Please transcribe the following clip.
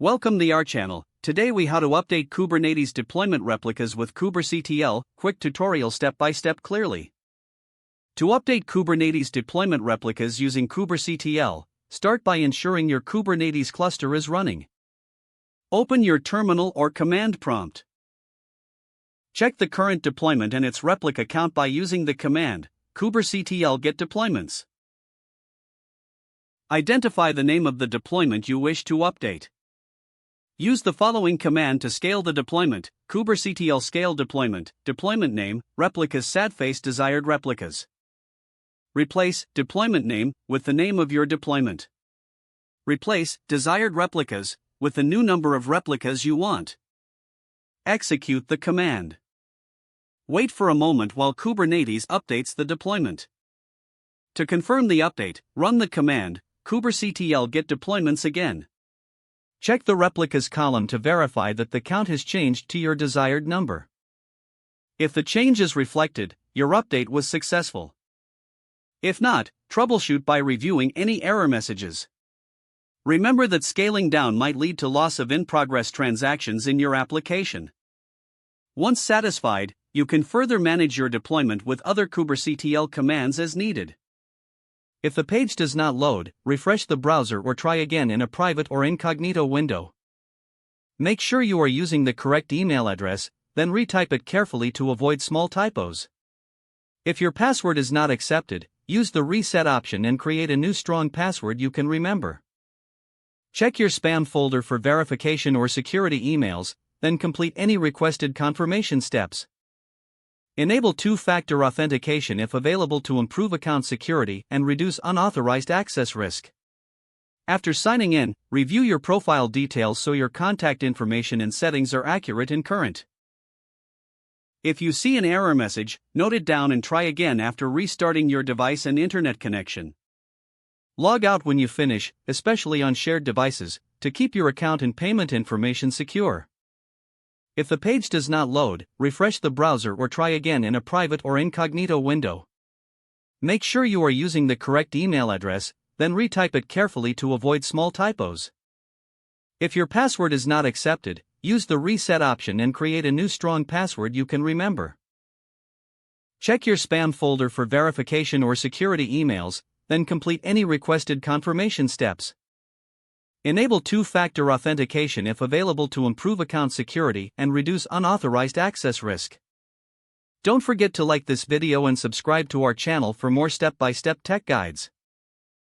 Welcome to our channel. Today we how to update Kubernetes deployment replicas with kubectl, quick tutorial step-by-step clearly. To update Kubernetes deployment replicas using kubectl, start by ensuring your Kubernetes cluster is running. Open your terminal or command prompt. Check the current deployment and its replica count by using the command kubectl get deployments. Identify the name of the deployment you wish to update. Use the following command to scale the deployment: kubectl scale deployment, deployment name, replicas sadface desired replicas. Replace deployment name with the name of your deployment. Replace desired replicas with the new number of replicas you want. Execute the command. Wait for a moment while Kubernetes updates the deployment. To confirm the update, run the command kubectl get deployments again. Check the replicas column to verify that the count has changed to your desired number. If the change is reflected, your update was successful. If not, troubleshoot by reviewing any error messages. Remember that scaling down might lead to loss of in-progress transactions in your application. Once satisfied, you can further manage your deployment with other kubectl commands as needed. If the page does not load, refresh the browser or try again in a private or incognito window. Make sure you are using the correct email address, then retype it carefully to avoid small typos. If your password is not accepted, use the reset option and create a new strong password you can remember. Check your spam folder for verification or security emails, then complete any requested confirmation steps. Enable two-factor authentication if available to improve account security and reduce unauthorized access risk. After signing in, review your profile details so your contact information and settings are accurate and current. If you see an error message, note it down and try again after restarting your device and internet connection. Log out when you finish, especially on shared devices, to keep your account and payment information secure. If the page does not load, refresh the browser or try again in a private or incognito window. Make sure you are using the correct email address, then retype it carefully to avoid small typos. If your password is not accepted, use the reset option and create a new strong password you can remember. Check your spam folder for verification or security emails, then complete any requested confirmation steps. Enable two-factor authentication if available to improve account security and reduce unauthorized access risk. Don't forget to like this video and subscribe to our channel for more step-by-step tech guides.